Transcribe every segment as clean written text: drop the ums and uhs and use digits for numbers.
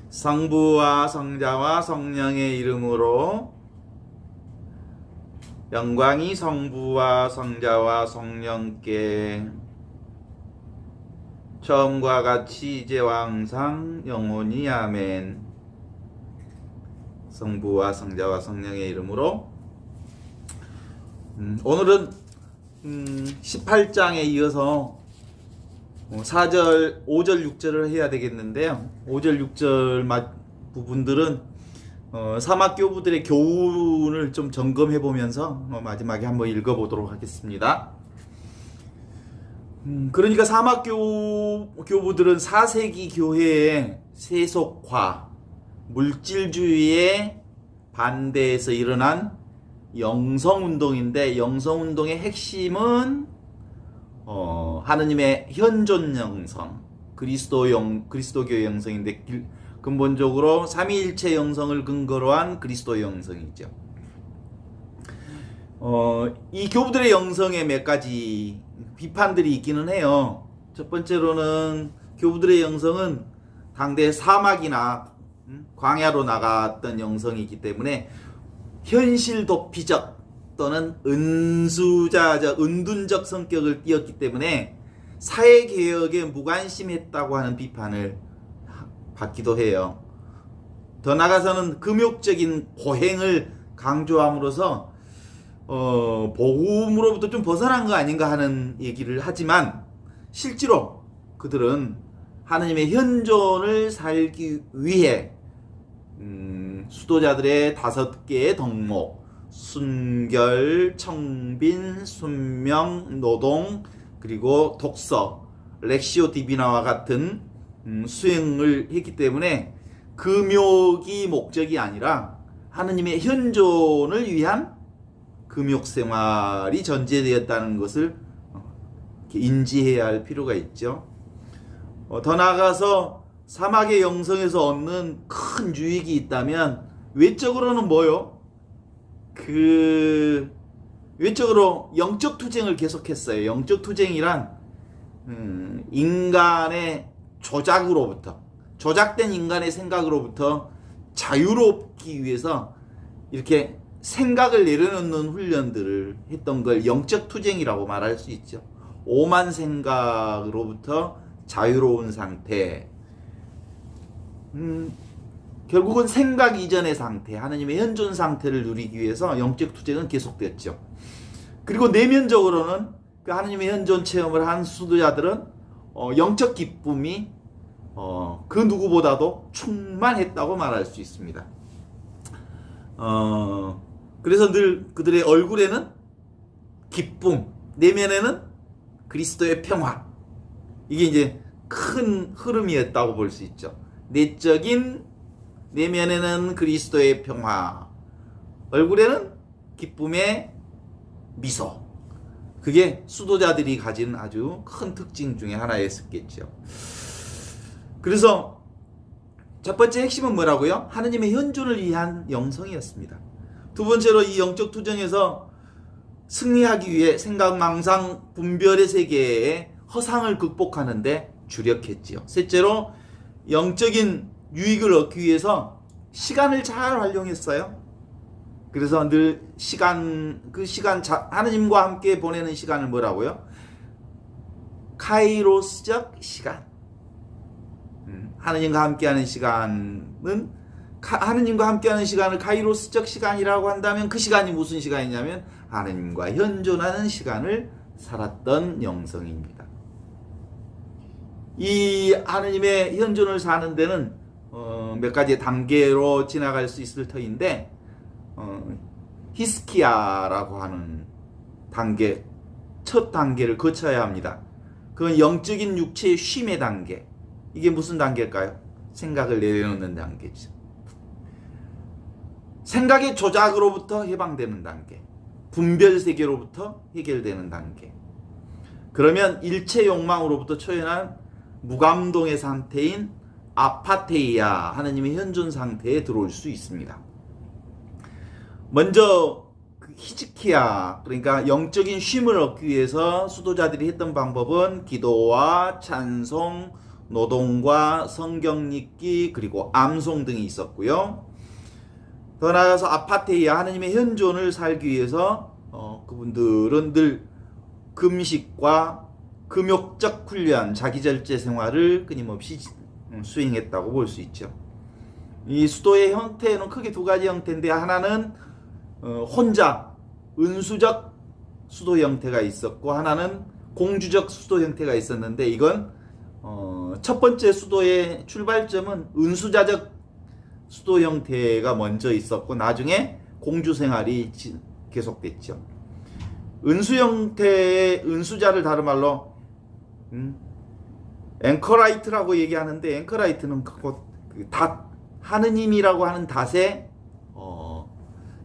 성부와 성자와 성령의 이름으로 영광이 성부와 성자와 성령께 처음과 같이 이제와 항상 영원히 아멘. 성부와 성자와 성령의 이름으로 오늘은 18장에 이어서 4절, 5절, 6절을 해야 되겠는데요. 5절, 6절 부분들은 사막교부들의 교훈을 좀 점검해 보면서 마지막에 한번 읽어보도록 하겠습니다. 그러니까 사막교부들은 4세기 교회의 세속화, 물질주의에 반대해서 일어난 영성운동인데, 영성운동의 핵심은 하느님의 현존 영성, 그리스도교 영성인데, 근본적으로 삼위일체 영성을 근거로 한 그리스도 영성이죠. 이 교부들의 영성에 몇 가지 비판들이 있기는 해요. 첫 번째로는 교부들의 영성은 당대 사막이나 광야로 나갔던 영성이기 때문에 현실 도피적 또는 은둔적 성격을 띠었기 때문에 사회개혁에 무관심했다고 하는 비판을 받기도 해요. 더 나아가서는 금욕적인 고행을 강조함으로써 복음으로부터 좀 벗어난 거 아닌가 하는 얘기를 하지만, 실제로 그들은 하느님의 현존을 살기 위해 수도자들의 5개의 덕목, 순결, 청빈, 순명, 노동, 그리고 독서, 렉시오 디비나와 같은 수행을 했기 때문에 금욕이 목적이 아니라 하느님의 현존을 위한 금욕 생활이 전제되었다는 것을 인지해야 할 필요가 있죠. 더 나아가서 사막의 영성에서 얻는 큰 유익이 있다면 외적으로는 뭐요? 외적으로 영적 투쟁을 계속했어요. 영적 투쟁이란 인간의 조작된 인간의 생각으로부터 자유롭기 위해서 이렇게 생각을 내려놓는 훈련들을 했던 걸 영적 투쟁이라고 말할 수 있죠. 오만 생각으로부터 자유로운 상태, 결국은 생각 이전의 상태, 하나님의 현존 상태를 누리기 위해서 영적 투쟁은 계속됐죠. 그리고 내면적으로는 그 하나님의 현존 체험을 한 수도자들은 영적 기쁨이 그 누구보다도 충만했다고 말할 수 있습니다. 그래서 늘 그들의 얼굴에는 기쁨, 내면에는 그리스도의 평화, 이게 이제 큰 흐름이었다고 볼 수 있죠. 내면에는 그리스도의 평화, 얼굴에는 기쁨의 미소. 그게 수도자들이 가진 아주 큰 특징 중에 하나였겠죠. 그래서 첫 번째 핵심은 뭐라고요? 하느님의 현존을 위한 영성이었습니다. 두 번째로 이 영적 투쟁에서 승리하기 위해 생각, 망상, 분별의 세계의 허상을 극복하는데 주력했지요. 셋째로 영적인 유익을 얻기 위해서 시간을 잘 활용했어요. 그래서 늘 하느님과 함께 보내는 시간을 뭐라고요? 카이로스적 시간. 하느님과 함께하는 시간은, 하느님과 함께하는 시간을 카이로스적 시간이라고 한다면 그 시간이 무슨 시간이냐면 하느님과 현존하는 시간을 살았던 영성입니다. 이 하느님의 현존을 사는 데는 몇 가지 단계로 지나갈 수 있을 터인데, 히스키야라고 하는 단계, 첫 단계를 거쳐야 합니다. 그건 영적인 육체의 쉼의 단계. 이게 무슨 단계일까요? 생각을 내려놓는 단계죠. 생각의 조작으로부터 해방되는 단계, 분별 세계로부터 해결되는 단계. 그러면 일체 욕망으로부터 초연한 무감동의 상태인 아파테이아, 하나님의 현존 상태에 들어올 수 있습니다. 먼저 히즈키야, 그러니까 영적인 쉼을 얻기 위해서 수도자들이 했던 방법은 기도와 찬송, 노동과 성경 읽기 그리고 암송 등이 있었고요. 더 나아가서 아파테이아 하느님의 현존을 살기 위해서 그분들은 늘 금식과 금욕적 훈련, 자기절제 생활을 끊임없이 수행했다고 볼 수 있죠. 이 수도의 형태는 크게 두 가지 형태인데 하나는 혼자 은수적 수도 형태가 있었고 하나는 공주적 수도 형태가 있었는데 이건 첫 번째 수도의 출발점은 은수자적 수도 형태가 먼저 있었고 나중에 공주 생활이 계속됐죠. 은수 형태의 은수자를 다른 말로 앵커라이트라고 얘기하는데 앵커라이트는 곧 닷, 하느님이라고 하는 닷에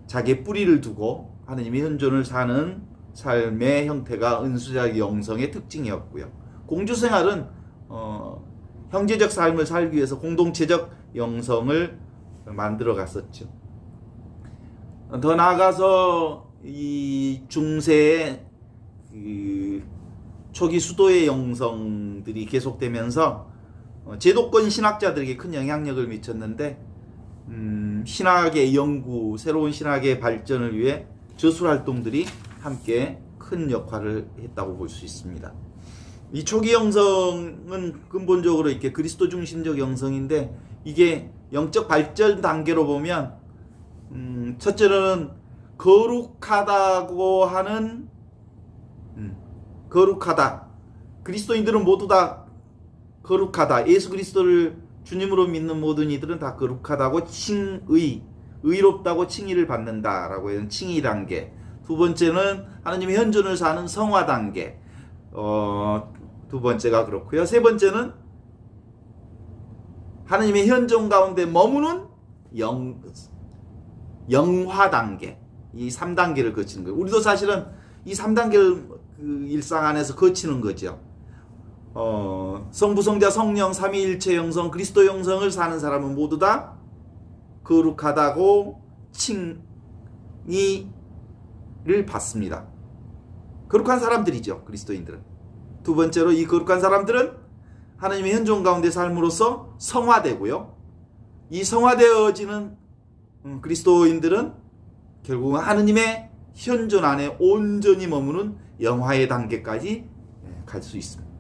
자기의 뿌리를 두고 하느님의 현존을 사는 삶의 형태가 은수자 영성의 특징이었고요. 공주 생활은 형제적 삶을 살기 위해서 공동체적 영성을 만들어 갔었죠. 더 나아가서 이 중세의 초기 수도의 영성들이 계속되면서 제도권 신학자들에게 큰 영향력을 미쳤는데 신학의 연구, 새로운 신학의 발전을 위해 저술 활동들이 함께 큰 역할을 했다고 볼 수 있습니다. 이 초기 영성은 근본적으로 이렇게 그리스도 중심적 영성인데 이게 영적 발전 단계로 보면 첫째로는 거룩하다고 하는 거룩하다. 그리스도인들은 모두 다 거룩하다. 예수 그리스도를 주님으로 믿는 모든 이들은 다 거룩하다고 의롭다고 칭의를 받는다라고 하는 칭의 단계. 두 번째는 하나님의 현존을 사는 성화 단계. 두 번째가 그렇고요. 세 번째는 하나님의 현존 가운데 머무는 영화 단계. 이 3단계를 거치는 거예요. 우리도 사실은 이 3단계를 그 일상 안에서 거치는 거죠. 성부, 성자, 성령, 삼위일체 영성, 그리스도 영성을 사는 사람은 모두 다 거룩하다고 칭의를 받습니다. 거룩한 사람들이죠. 그리스도인들은. 두 번째로 이 거룩한 사람들은 하나님의 현존 가운데 삶으로써 성화되고요. 이 성화되어지는 그리스도인들은 결국은 하느님의 현존 안에 온전히 머무는 영화의 단계까지 갈 수 있습니다.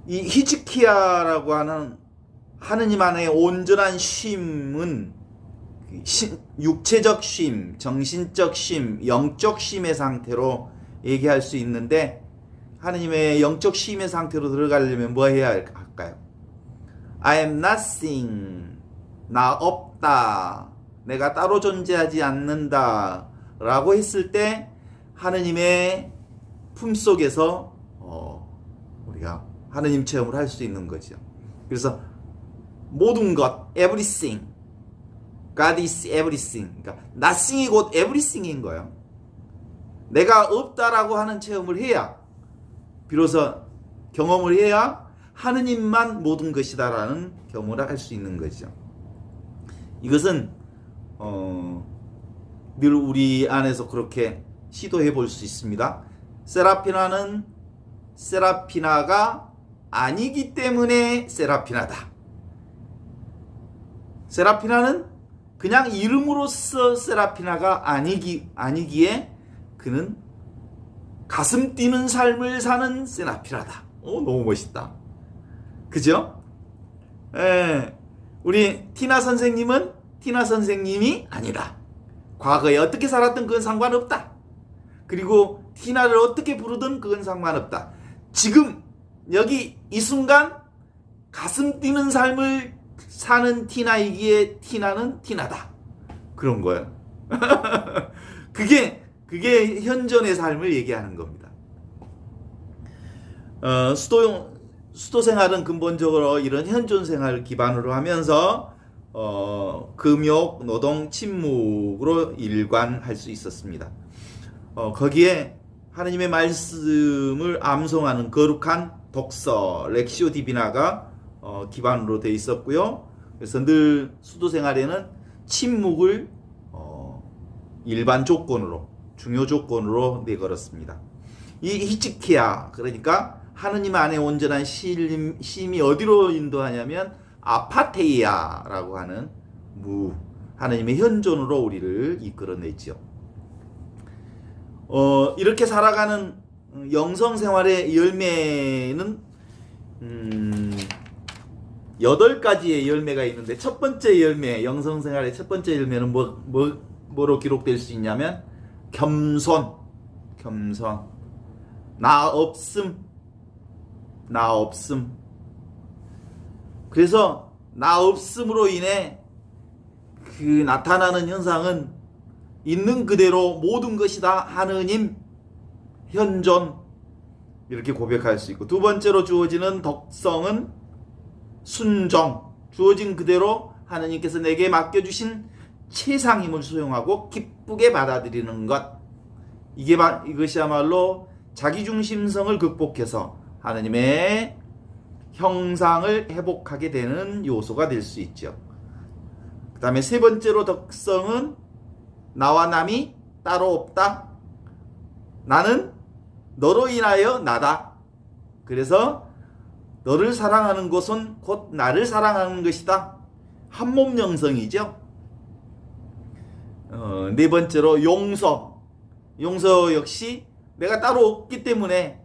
이 히즈키야라고 하는 하느님 안에 온전한 쉼은 육체적 쉼, 정신적 쉼, 영적 쉼의 상태로 얘기할 수 있는데 하느님의 영적 쉼의 상태로 들어가려면 뭐 해야 할까요? I am nothing. 나 없다. 내가 따로 존재하지 않는다. 라고 했을 때 하느님의 품속에서 우리가 하느님 체험을 할 수 있는 거죠. 그래서 모든 것, everything. God is everything. 그러니까 nothing이 곧 everything인 거예요. 내가 없다라고 하는 체험을 해야 비로소 경험을 해야 하느님만 모든 것이다라는 경험을 할 수 있는 거죠. 이것은 늘 우리 안에서 그렇게 시도해 볼 수 있습니다. 세라피나는 세라피나가 아니기 때문에 세라피나다. 세라피나는 그냥 이름으로서 세라피나가 아니기에 그는 가슴 뛰는 삶을 사는 세라피나다. 너무 멋있다. 그죠? 우리 티나 선생님은 티나 선생님이 아니다. 과거에 어떻게 살았든 그건 상관없다. 그리고 티나를 어떻게 부르든 그건 상관없다. 지금 여기 이 순간 가슴 뛰는 삶을 사는 티나이기에 티나는 티나다. 그런 거예요. 그게 현존의 삶을 얘기하는 겁니다. 수도 생활은 근본적으로 이런 현존 생활을 기반으로 하면서 금욕, 노동, 침묵으로 일관할 수 있었습니다. 거기에 하느님의 말씀을 암송하는 거룩한 독서, 렉시오 디비나가 기반으로 되어 있었고요. 그래서 늘 수도 생활에는 침묵을 일반 조건으로, 중요 조건으로 내걸었습니다. 이 히즈키야, 그러니까 하느님 안에 온전한 심이 어디로 인도하냐면 아파테이아라고 하는 하느님의 현존으로 우리를 이끌어내죠. 이렇게 살아가는 영성생활의 열매는 8가지의 열매가 있는데, 첫 번째 열매, 영성생활의 첫 번째 열매는 뭐로 기록될 수 있냐면 겸손, 나 없음. 그래서 나 없음으로 인해 그 나타나는 현상은 있는 그대로 모든 것이 다 하느님 현존, 이렇게 고백할 수 있고, 두 번째로 주어지는 덕성은 순종, 주어진 그대로 하느님께서 내게 맡겨주신 최상임을 수용하고 기쁘게 받아들이는 것. 이것이야말로 자기중심성을 극복해서 하느님의 형상을 회복하게 되는 요소가 될 수 있죠. 그 다음에 세 번째로 덕성은 나와 남이 따로 없다. 나는 너로 인하여 나다. 그래서 너를 사랑하는 것은 곧 나를 사랑하는 것이다. 한몸 영성이죠. 네 번째로 용서 역시 내가 따로 없기 때문에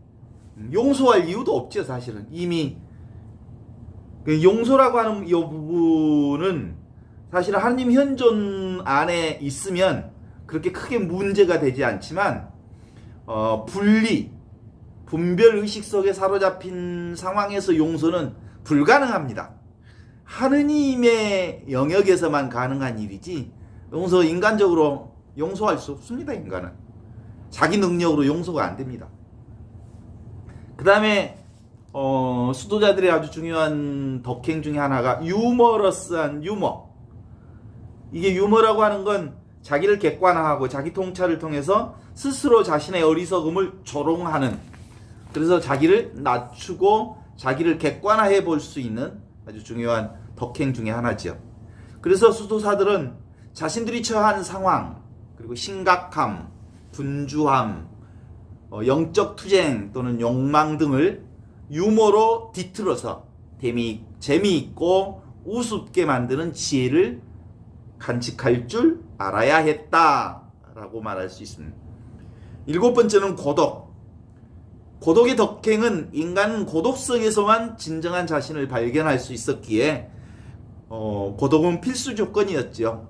용서할 이유도 없죠. 사실은 이미 용서라고 하는 이 부분은 사실은 하나님 현존 안에 있으면 그렇게 크게 문제가 되지 않지만, 분별 의식 속에 사로잡힌 상황에서 용서는 불가능합니다. 하느님의 영역에서만 가능한 일이지, 인간적으로 용서할 수 없습니다. 인간은 자기 능력으로 용서가 안 됩니다. 그 다음에 수도자들의 아주 중요한 덕행 중에 하나가 유머러스한 유머. 이게 유머라고 하는 건 자기를 객관화하고 자기 통찰을 통해서 스스로 자신의 어리석음을 조롱하는, 그래서 자기를 낮추고 자기를 객관화해 볼 수 있는 아주 중요한 덕행 중에 하나죠. 그래서 수도사들은 자신들이 처한 상황, 그리고 심각함, 분주함, 영적 투쟁 또는 욕망 등을 유머로 뒤틀어서 재미있고 우습게 만드는 지혜를 간직할 줄 알아야 했다라고 말할 수 있습니다. 7번째는 고독의 덕행은 인간은 고독성에서만 진정한 자신을 발견할 수 있었기에 고독은 필수 조건이었죠.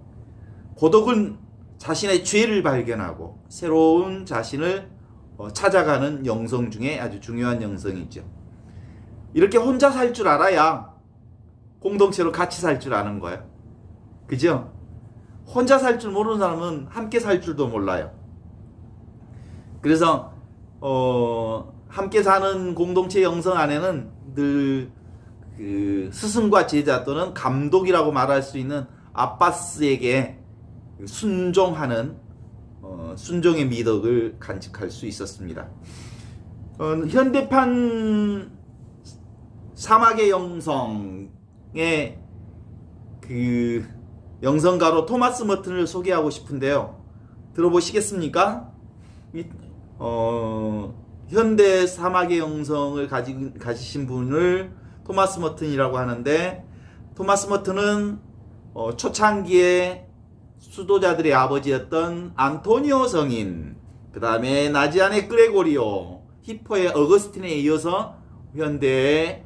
고독은 자신의 죄를 발견하고 새로운 자신을 찾아가는 영성 중에 아주 중요한 영성이죠. 이렇게 혼자 살 줄 알아야 공동체로 같이 살 줄 아는 거예요. 그죠? 혼자 살 줄 모르는 사람은 함께 살 줄도 몰라요. 그래서 함께 사는 공동체 영성 안에는 늘 그 스승과 제자 또는 감독이라고 말할 수 있는 아빠스에게 순종하는 순종의 미덕을 간직할 수 있었습니다. 현대판 사막의 영성의 그 영성가로 토마스 머튼을 소개하고 싶은데요. 들어보시겠습니까? 현대 사막의 영성을 가지신 분을 토마스 머튼이라고 하는데, 토마스 머튼은 초창기에 수도자들의 아버지였던 안토니오 성인, 그 다음에 나지안의 그레고리오, 히포의 어거스틴에 이어서 현대의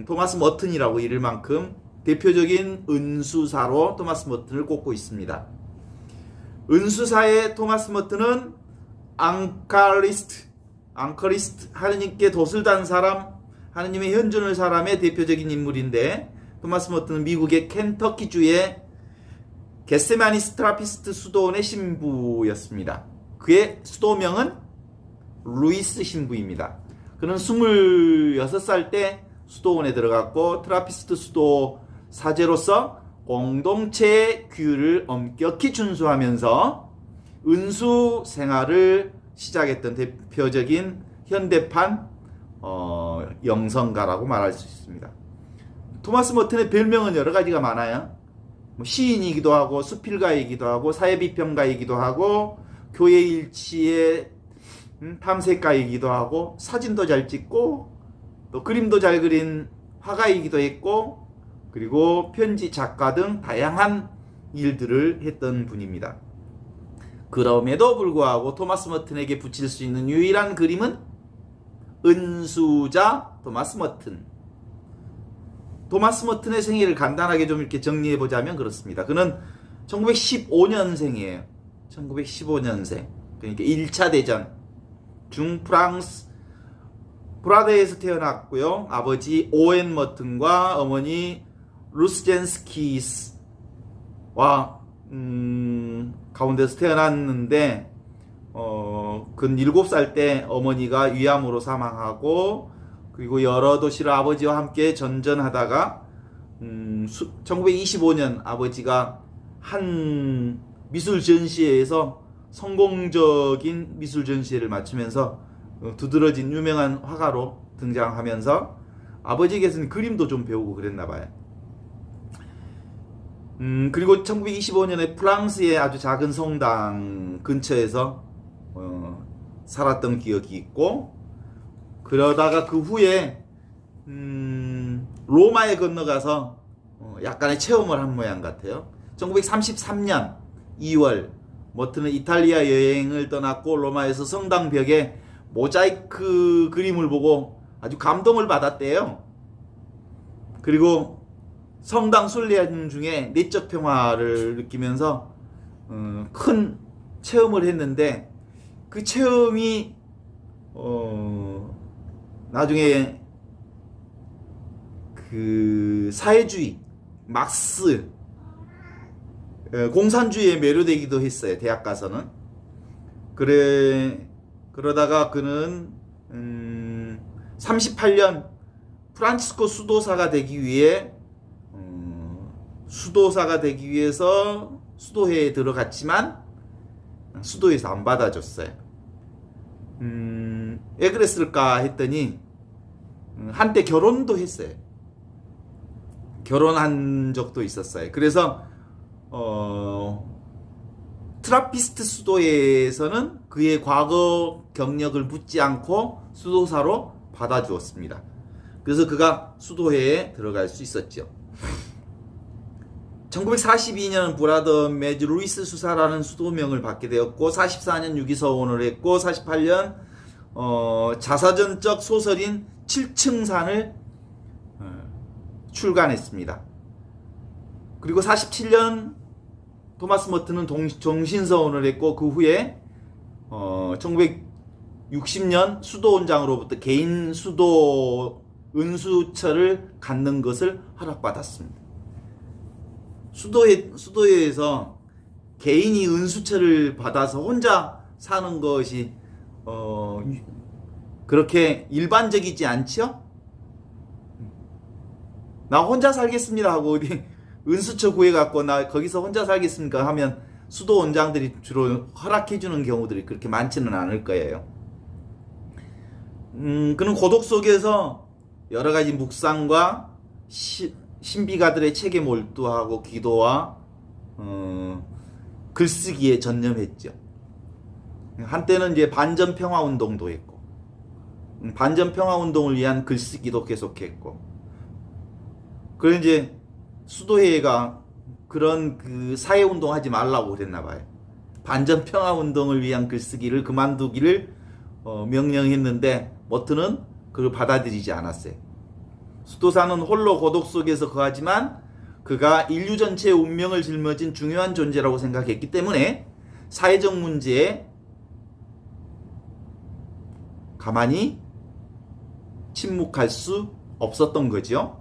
토마스 머튼이라고 이를 만큼 대표적인 은수사로 토마스 머튼을 꼽고 있습니다. 은수사의 토마스 머튼은 앙카리스트, 하느님께 돛을 단 사람, 하느님의 현존을 사람의 대표적인 인물인데, 토마스 머튼은 미국의 켄터키주의 겟세마니 트라피스트 수도원의 신부였습니다. 그의 수도명은 루이스 신부입니다. 그는 26살 때 수도원에 들어갔고, 트라피스트 수도 사제로서 공동체의 규율을 엄격히 준수하면서 은수 생활을 시작했던 대표적인 현대판 영성가라고 말할 수 있습니다. 토마스 머튼의 별명은 여러 가지가 많아요. 시인이기도 하고 수필가이기도 하고 사회비평가이기도 하고 교회 일치의 탐색가이기도 하고 사진도 잘 찍고 또 그림도 잘 그린 화가이기도 했고, 그리고 편지 작가 등 다양한 일들을 했던 분입니다. 그럼에도 불구하고 토마스 머튼에게 붙일 수 있는 유일한 그림은 은수자 토마스 머튼. 토마스 머튼의 생애를 간단하게 좀 이렇게 정리해 보자면 그렇습니다. 그는 1915년생이에요. 1915년생. 그러니까 1차 대전 중 프랑스 브라데에서 태어났고요. 아버지 오웬 머튼과 어머니 루스젠스키스와 가운데서 태어났는데 근 7살 때 어머니가 위암으로 사망하고, 그리고 여러 도시를 아버지와 함께 전전하다가 1925년 아버지가 한 미술 전시회에서 성공적인 미술 전시회를 마치면서 두드러진 유명한 화가로 등장하면서 아버지에게서는 그림도 좀 배우고 그랬나 봐요. 그리고 1925년에 프랑스의 아주 작은 성당 근처에서 살았던 기억이 있고, 그러다가 그 후에 로마에 건너가서 약간의 체험을 한 모양 같아요. 1933년 2월 머튼은 이탈리아 여행을 떠났고 로마에서 성당 벽에 모자이크 그림을 보고 아주 감동을 받았대요. 그리고 성당 순례하는 중에 내적 평화를 느끼면서 큰 체험을 했는데, 그 체험이 나중에 그 사회주의, 막스, 공산주의에 매료되기도 했어요. 대학 가서는. 그러다가 그는 38년 프란치스코 수도사가 되기 위해서 수도회에 들어갔지만 수도에서 안 받아줬어요. 왜 그랬을까 했더니 한때 결혼도 했어요. 결혼한 적도 있었어요. 그래서 트라피스트 수도회에서는 그의 과거 경력을 묻지 않고 수도사로 받아주었습니다. 그래서 그가 수도회에 들어갈 수 있었죠. 1942년 브라더 매즈 루이스 수사라는 수도명을 받게 되었고, 44년 유기서원을 했고, 48년 자서전적 소설인 7층산을 출간했습니다. 그리고 47년 토마스 머튼은 정신서원을 했고, 그 후에 1960년 수도원장으로부터 개인 수도 은수처를 갖는 것을 허락받았습니다. 수도회에서 개인이 은수처를 받아서 혼자 사는 것이 그렇게 일반적이지 않죠? 나 혼자 살겠습니다 하고 어디 은수처 구해갖고 나 거기서 혼자 살겠습니까 하면 수도원장들이 주로 허락해주는 경우들이 그렇게 많지는 않을 거예요. 그는 고독 속에서 여러 가지 묵상과 신비가들의 책에 몰두하고 기도와 글쓰기에 전념했죠. 한때는 이제 반전평화운동도 했고, 반전평화운동을 위한 글쓰기도 계속했고, 그래서 이제 수도회가 그런 그 사회운동 하지 말라고 그랬나 봐요. 반전평화운동을 위한 글쓰기를 그만두기를 명령했는데 머튼은 그걸 받아들이지 않았어요. 수도사는 홀로 고독 속에서 거하지만 그가 인류 전체의 운명을 짊어진 중요한 존재라고 생각했기 때문에 사회적 문제에 가만히 침묵할 수 없었던 거죠.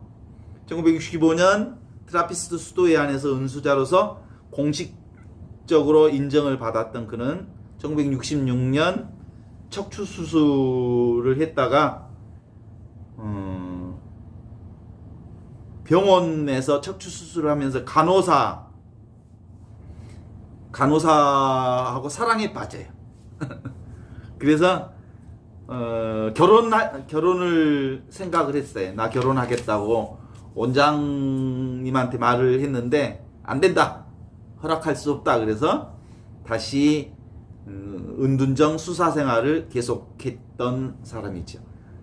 1965년 트라피스트 수도회 안에서 은수자로서 공식적으로 인정을 받았던 그는 1966년 척추 수술을 했다가 병원에서 척추 수술을 하면서 간호사하고 사랑에 빠져요. 그래서 결혼을 생각을 했어요. 나 결혼하겠다고 원장님한테 말을 했는데 안 된다, 허락할 수 없다. 그래서 다시 은둔정 수사 생활을 계속했던 사람이죠.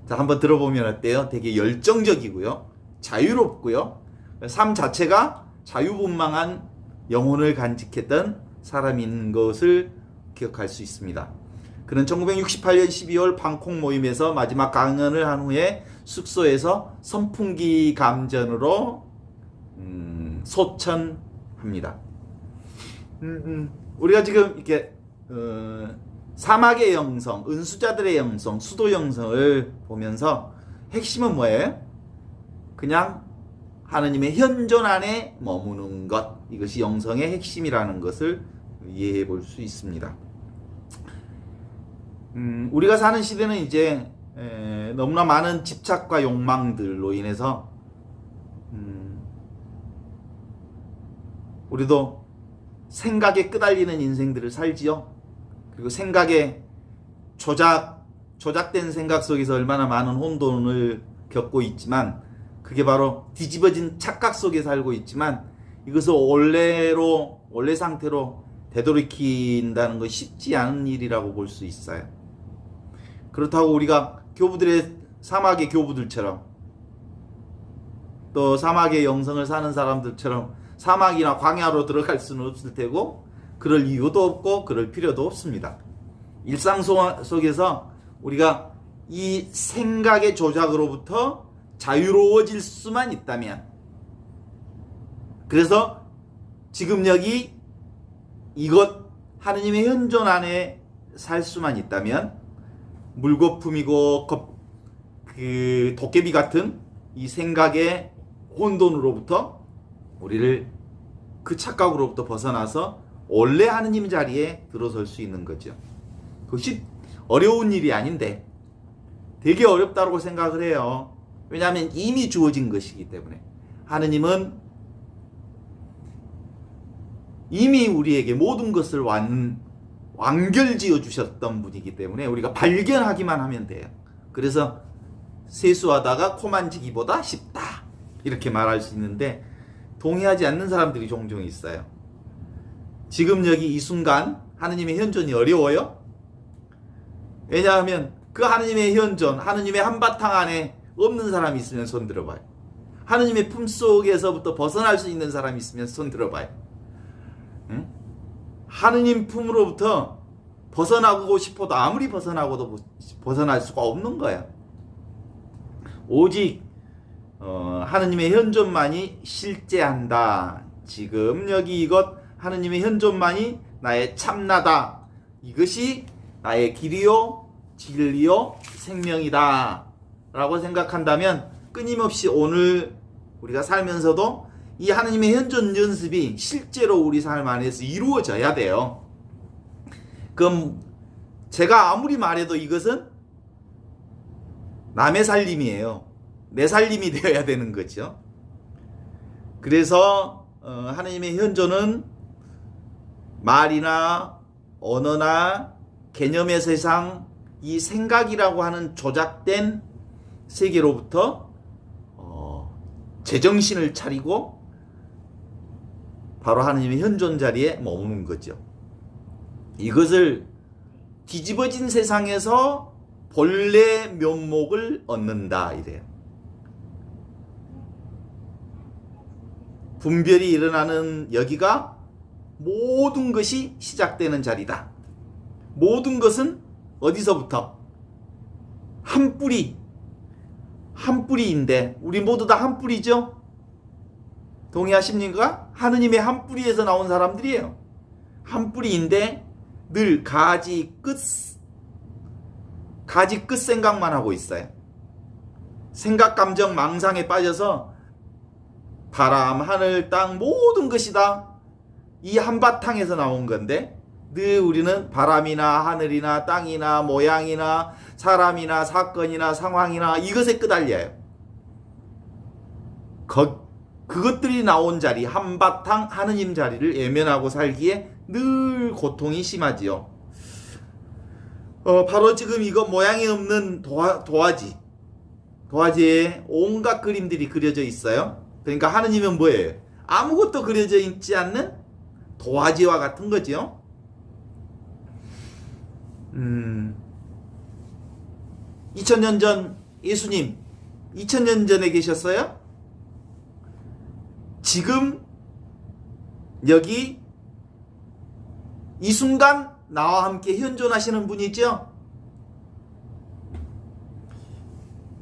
자, 한번 들어보면 어때요? 되게 열정적이고요. 자유롭고요. 삶 자체가 자유분방한 영혼을 간직했던 사람인 것을 기억할 수 있습니다. 그는 1968년 12월 방콕 모임에서 마지막 강연을 한 후에 숙소에서 선풍기 감전으로 소천합니다. 우리가 지금 이렇게 사막의 영성, 은수자들의 영성, 수도 영성을 보면서 핵심은 뭐예요? 그냥 하느님의 현존 안에 머무는 것, 이것이 영성의 핵심이라는 것을 이해해 볼 수 있습니다. 우리가 사는 시대는 이제 너무나 많은 집착과 욕망들로 인해서 우리도 생각에 끄달리는 인생들을 살지요. 그리고 생각에 조작된 생각 속에서 얼마나 많은 혼돈을 겪고 있지만, 그게 바로 뒤집어진 착각 속에 살고 있지만, 이것을 원래 상태로 되돌이킨다는 건 쉽지 않은 일이라고 볼 수 있어요. 그렇다고 우리가 사막의 교부들처럼, 또 사막의 영성을 사는 사람들처럼 사막이나 광야로 들어갈 수는 없을 테고, 그럴 이유도 없고 그럴 필요도 없습니다. 일상 속에서 우리가 이 생각의 조작으로부터 자유로워질 수만 있다면, 그래서 지금 여기 이것 하느님의 현존 안에 살 수만 있다면, 물거품이고 그 도깨비 같은 이 생각의 혼돈으로부터 우리를 그 착각으로부터 벗어나서 원래 하느님 자리에 들어설 수 있는 거죠. 그것이 어려운 일이 아닌데 되게 어렵다고 생각을 해요. 왜냐하면 이미 주어진 것이기 때문에. 하느님은 이미 우리에게 모든 것을 완결지어 주셨던 분이기 때문에 우리가 발견하기만 하면 돼요. 그래서 세수하다가 코 만지기보다 쉽다, 이렇게 말할 수 있는데, 동의하지 않는 사람들이 종종 있어요. 지금 여기 이 순간 하느님의 현존이 어려워요? 왜냐하면 그 하느님의 현존, 하느님의 한바탕 안에 없는 사람이 있으면 손 들어봐요. 하느님의 품속에서부터 벗어날 수 있는 사람이 있으면 손 들어봐요. 응? 하느님 품으로부터 벗어나고 싶어도 아무리 벗어나고도 벗어날 수가 없는 거야. 오직 하느님의 현존만이 실제한다. 지금 여기 이것 하느님의 현존만이 나의 참나다. 이것이 나의 길이요 진리요 생명이다 라고 생각한다면, 끊임없이 오늘 우리가 살면서도 이 하느님의 현존 연습이 실제로 우리 삶 안에서 이루어져야 돼요. 그럼 제가 아무리 말해도 이것은 남의 살림이에요. 내 살림이 되어야 되는 거죠. 그래서 하느님의 현존은 말이나 언어나 개념의 세상, 이 생각이라고 하는 조작된 세계로부터 제정신을 차리고 바로 하느님의 현존 자리에 머무는 거죠. 이것을 뒤집어진 세상에서 본래 면목을 얻는다, 이래요. 분별이 일어나는 여기가 모든 것이 시작되는 자리다. 모든 것은 어디서부터? 한 뿌리인데, 우리 모두 다 한 뿌리죠? 동의하십니까? 하느님의 한 뿌리에서 나온 사람들이에요. 한 뿌리인데 늘 가지 끝 생각만 하고 있어요. 생각, 감정, 망상에 빠져서 바람, 하늘, 땅 모든 것이 다 이 한바탕에서 나온 건데, 늘 우리는 바람이나 하늘이나 땅이나 모양이나 사람이나 사건이나 상황이나 이것에 끄달려요. 그것들이 나온 자리, 한바탕 하느님 자리를 외면하고 살기에 늘 고통이 심하지요. 바로 지금 이거 모양이 없는 도화지에 온갖 그림들이 그려져 있어요. 그러니까 하느님은 뭐예요? 아무것도 그려져 있지 않는 도화지와 같은 거죠. 2000년 전 예수님 2000년 전에 계셨어요? 지금 여기 이 순간 나와 함께 현존하시는 분이죠?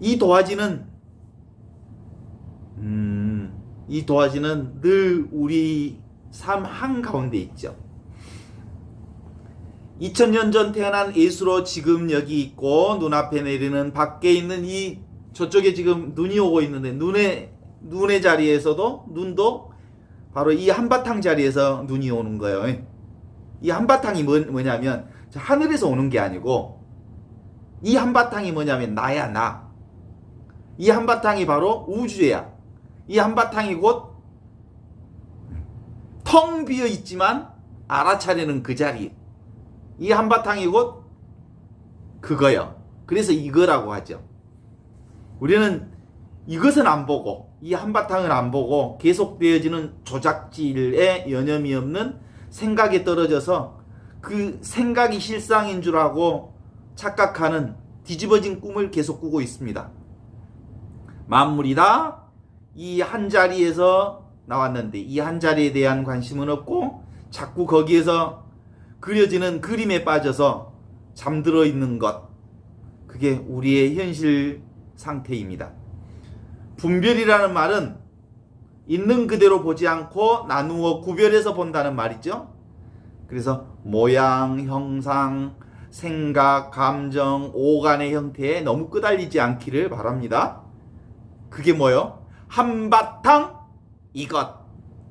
이 도화지는 늘 우리 삶 한가운데 있죠. 2000년 전 태어난 예수로 지금 여기 있고 눈앞에 내리는 밖에 있는 이 저쪽에 지금 눈이 오고 있는데 눈의 자리에서도 눈도 바로 이 한바탕 자리에서 눈이 오는 거예요. 이 한바탕이 뭐냐면 하늘에서 오는 게 아니고 이 한바탕이 뭐냐면 나야 나. 이 한바탕이 바로 우주야. 이 한바탕이 곧 텅 비어 있지만 알아차리는 그 자리. 이 한바탕이 곧 그거요. 그래서 이거라고 하죠. 우리는 이것은 안 보고 이 한바탕을 안 보고 계속되어지는 조작질에 여념이 없는 생각에 떨어져서 그 생각이 실상인 줄 알고 착각하는 뒤집어진 꿈을 계속 꾸고 있습니다. 만물이 다 이 한 자리에서 나왔는데 이 한 자리에 대한 관심은 없고 자꾸 거기에서 그려지는 그림에 빠져서 잠들어 있는 것, 그게 우리의 현실 상태입니다. 분별이라는 말은 있는 그대로 보지 않고 나누어 구별해서 본다는 말이죠. 그래서 모양, 형상, 생각, 감정, 오간의 형태에 너무 끄달리지 않기를 바랍니다. 그게 뭐요? 한바탕 이것,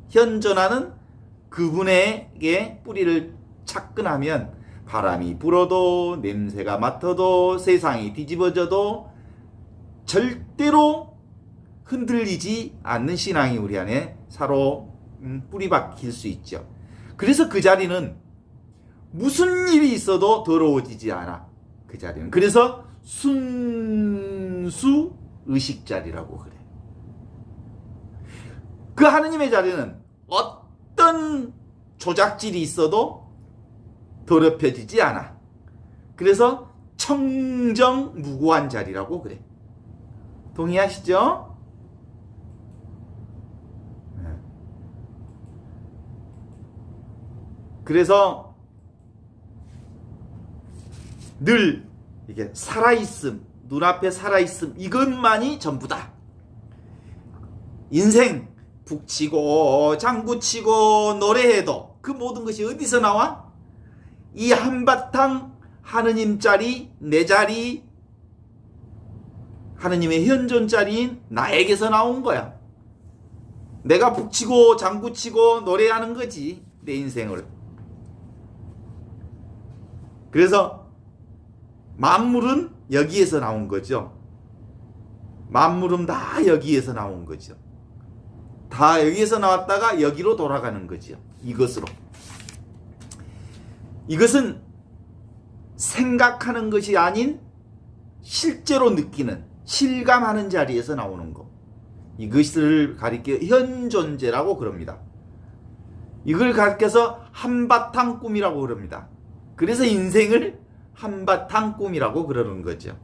현존하는 그분에게 뿌리를 착근하면 바람이 불어도 냄새가 맡아도 세상이 뒤집어져도 절대로 흔들리지 않는 신앙이 우리 안에 사로 뿌리박힐 수 있죠. 그래서 그 자리는 무슨 일이 있어도 더러워지지 않아. 그 자리는. 그래서 순수 의식 자리라고 그래. 그 하느님의 자리는 어떤 조작질이 있어도 더럽혀지지 않아. 그래서 청정무구한 자리라고 그래. 동의하시죠? 그래서 늘 이게 살아있음, 눈앞에 살아있음, 이것만이 전부다. 인생 북치고 장구치고 노래해도 그 모든 것이 어디서 나와? 이 한바탕 하느님 자리, 내 자리, 하느님의 현존 자리인 나에게서 나온 거야. 내가 북치고 장구치고 노래하는 거지, 내 인생을. 그래서 만물은 여기에서 나온 거죠. 만물은 다 여기에서 나온 거죠. 다 여기에서 나왔다가 여기로 돌아가는 거죠. 이것으로. 이것은 생각하는 것이 아닌 실제로 느끼는, 실감하는 자리에서 나오는 것. 이것을 가리켜 현존재라고 그럽니다. 이걸 가리켜서 한바탕 꿈이라고 그럽니다. 그래서 인생을 한바탕 꿈이라고 그러는 거죠.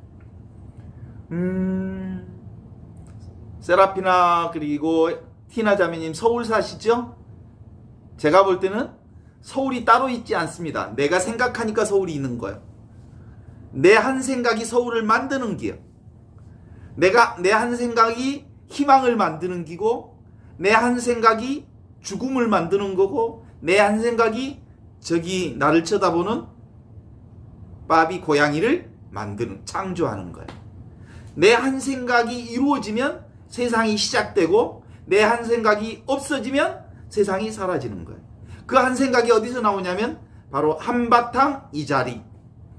세라피나 그리고 티나 자매님 서울 사시죠? 제가 볼 때는 서울이 따로 있지 않습니다. 내가 생각하니까 서울이 있는 거예요. 내 한 생각이 서울을 만드는 기요. 내 한 생각이 희망을 만드는 기고, 내 한 생각이 죽음을 만드는 거고, 내 한 생각이 저기 나를 쳐다보는 바비 고양이를 만드는, 창조하는 거예요. 내 한 생각이 이루어지면 세상이 시작되고, 내 한 생각이 없어지면 세상이 사라지는 거예요. 그 한 생각이 어디서 나오냐면 바로 한바탕 이 자리,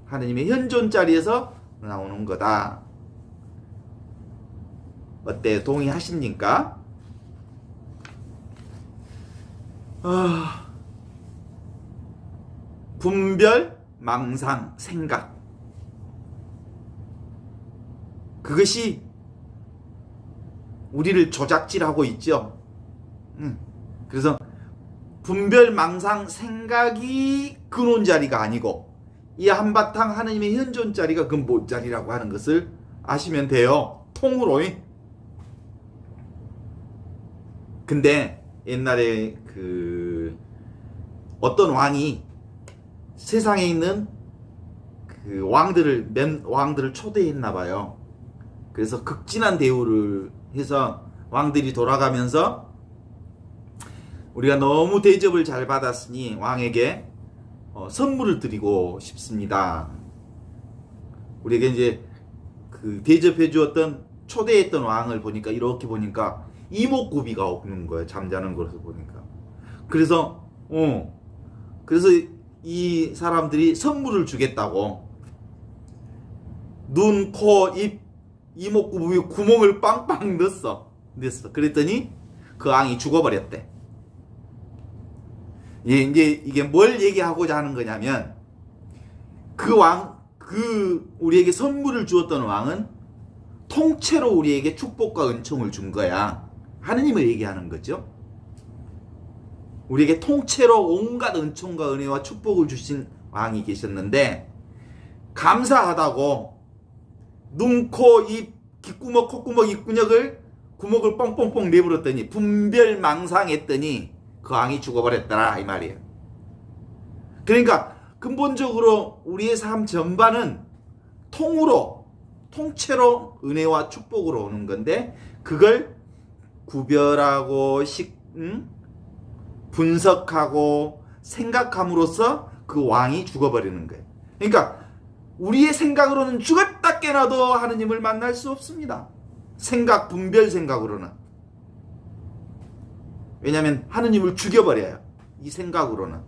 하느님의 현존 자리에서 나오는 거다. 어때요? 동의하십니까? 분별, 망상, 생각, 그것이 우리를 조작질하고 있죠. 그래서 분별, 망상, 생각이 근원 자리가 아니고 이 한바탕 하느님의 현존 자리가 근본 자리라고 하는 것을 아시면 돼요. 통으로. 근데 옛날에 그 어떤 왕이 세상에 있는 그 왕들을 초대했나 봐요. 그래서 극진한 대우를 해서 왕들이 돌아가면서 우리가 너무 대접을 잘 받았으니 왕에게 선물을 드리고 싶습니다. 우리에게 이제 그 대접해 주었던 초대했던 왕을 보니까 이렇게 보니까 이목구비가 없는 거예요. 잠자는 것을 보니까. 그래서 이 사람들이 선물을 주겠다고 눈, 코, 입, 이목구비 구멍을 빵빵 넣었어. 그랬더니 그 왕이 죽어버렸대. 이제 이게 뭘 얘기하고자 하는 거냐면 우리에게 선물을 주었던 왕은 통째로 우리에게 축복과 은총을 준 거야. 하느님을 얘기하는 거죠. 우리에게 통째로 온갖 은총과 은혜와 축복을 주신 왕이 계셨는데 감사하다고 눈, 코, 입, 귓구멍, 콧구멍, 입구녕을 구멍을 뻥뻥뻥 내버렸더니 분별망상했더니 그 왕이 죽어버렸더라 이 말이에요. 그러니까 근본적으로 우리의 삶 전반은 통째로 은혜와 축복으로 오는 건데 그걸 구별하고 분석하고 생각함으로써 그 왕이 죽어버리는 거예요. 그러니까 우리의 생각으로는 죽었다 깨나도 하느님을 만날 수 없습니다. 분별 생각으로는. 왜냐하면 하느님을 죽여버려요. 이 생각으로는.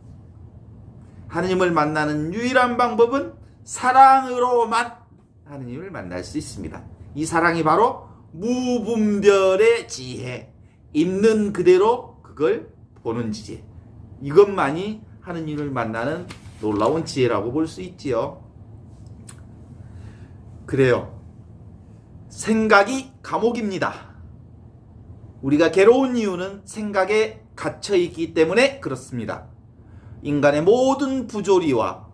하느님을 만나는 유일한 방법은 사랑으로만 하느님을 만날 수 있습니다. 이 사랑이 바로 무분별의 지혜, 있는 그대로 그걸 보는 지혜. 이것만이 하느님을 만나는 놀라운 지혜라고 볼 수 있지요. 그래요. 생각이 감옥입니다. 우리가 괴로운 이유는 생각에 갇혀있기 때문에 그렇습니다. 인간의 모든 부조리와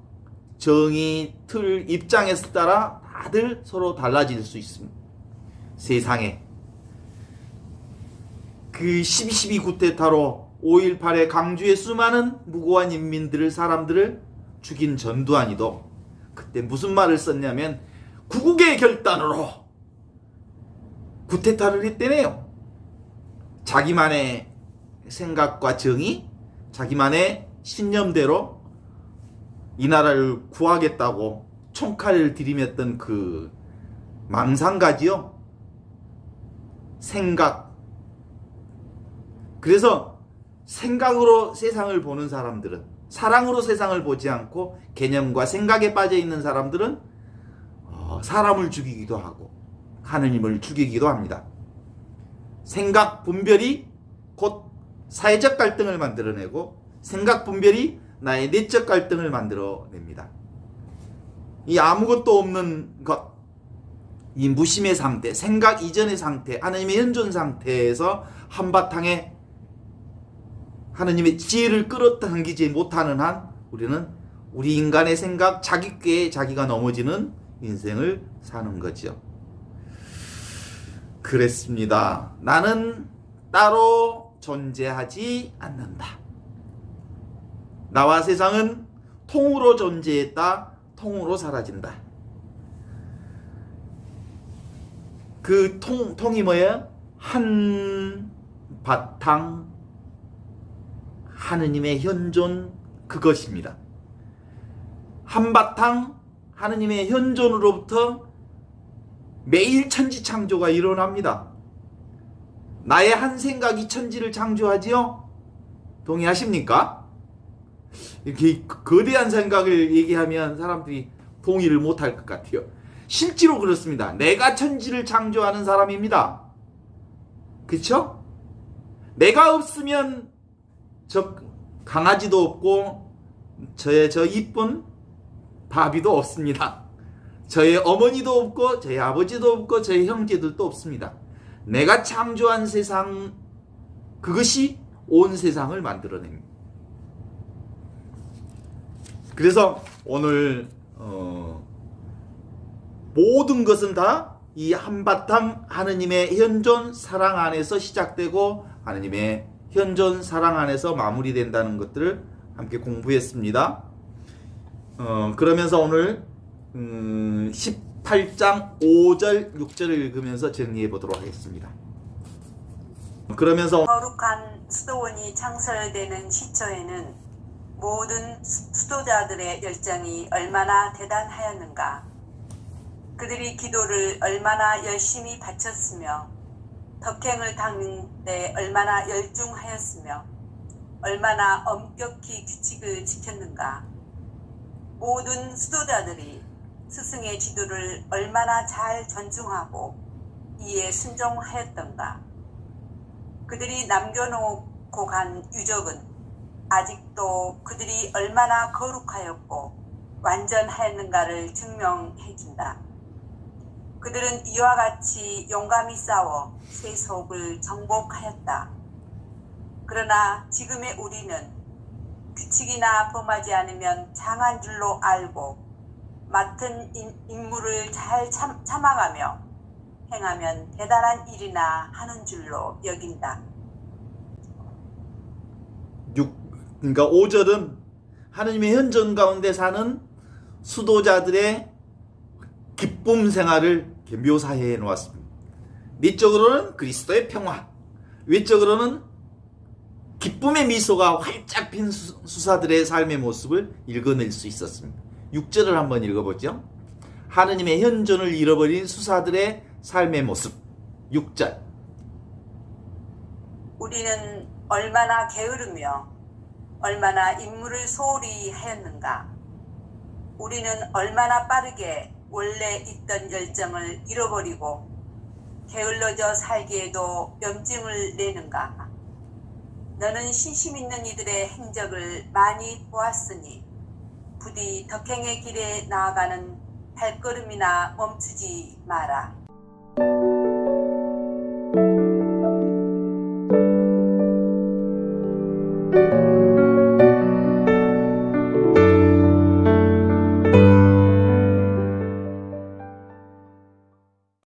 정의, 틀, 입장에 따라 다들 서로 달라질 수 있습니다. 세상에 그 12.12 쿠데타로 5.18의 강주의 수많은 무고한 사람들을 죽인 전두환이도 그때 무슨 말을 썼냐면 구국의 결단으로 쿠데타를 했대네요. 자기만의 생각과 정의, 자기만의 신념대로 이 나라를 구하겠다고 총칼을 들이맸던 그 망상가지요. 생각. 그래서 생각으로 세상을 보는 사람들은, 사랑으로 세상을 보지 않고 개념과 생각에 빠져 있는 사람들은 사람을 죽이기도 하고 하느님을 죽이기도 합니다. 생각 분별이 곧 사회적 갈등을 만들어내고 생각 분별이 나의 내적 갈등을 만들어냅니다. 이 아무것도 없는 것, 이 무심의 상태, 생각 이전의 상태, 하느님의 현존 상태에서 한바탕에 하느님의 지혜를 끌어당기지 못하는 한 우리는 우리 인간의 생각, 자기 꾀에 자기가 넘어지는 인생을 사는 거죠. 그랬습니다. 나는 따로 존재하지 않는다. 나와 세상은 통으로 존재했다. 통으로 사라진다. 그 통이 뭐예요? 한바탕 하느님의 현존 그것입니다. 한바탕 하느님의 현존으로부터 매일 천지 창조가 일어납니다. 나의 한 생각이 천지를 창조하지요? 동의하십니까? 이렇게 거대한 생각을 얘기하면 사람들이 동의를 못할 것 같아요. 실제로 그렇습니다. 내가 천지를 창조하는 사람입니다. 그쵸? 내가 없으면 저 강아지도 없고 저 이쁜 바비도 없습니다. 저의 어머니도 없고 저의 아버지도 없고 저의 형제들도 없습니다. 내가 창조한 세상, 그것이 온 세상을 만들어냅니다. 그래서 오늘 모든 것은 다 이 한바탕 하느님의 현존 사랑 안에서 시작되고 하느님의 현존 사랑 안에서 마무리된다는 것들을 함께 공부했습니다. 그러면서 오늘 18장 5절 6절을 읽으면서 정리해 보도록 하겠습니다. 그러면서 거룩한 수도원이 창설되는 시초에는 모든 수도자들의 열정이 얼마나 대단하였는가. 그들이 기도를 얼마나 열심히 바쳤으며 덕행을 닦는 데 얼마나 열중하였으며 얼마나 엄격히 규칙을 지켰는가. 모든 수도자들이 스승의 지도를 얼마나 잘 존중하고 이에 순종하였던가. 그들이 남겨놓고 간 유적은 아직도 그들이 얼마나 거룩하였고 완전하였는가를 증명해준다. 그들은 이와 같이 용감히 싸워 세속을 정복하였다. 그러나 지금의 우리는 규칙이나 범하지 않으면 장한 줄로 알고 맡은 임무를 잘 참아가며 행하면 대단한 일이나 하는 줄로 여긴다. 그러니까 5절은 하느님의 현존 가운데 사는 수도자들의 기쁨 생활을 이렇게 묘사해 놓았습니다. 내적으로는 그리스도의 평화, 외적으로는 기쁨의 미소가 활짝 핀 수사들의 삶의 모습을 읽어낼 수 있었습니다. 6절을 한번 읽어보죠. 하느님의 현존을 잃어버린 수사들의 삶의 모습. 6절. 우리는 얼마나 게으르며 얼마나 임무를 소홀히 하였는가. 우리는 얼마나 빠르게 원래 있던 열정을 잃어버리고 게을러져 살기에도 염증을 내는가. 너는 신심 있는 이들의 행적을 많이 보았으니 부디 덕행의 길에 나아가는 발걸음이나 멈추지 마라.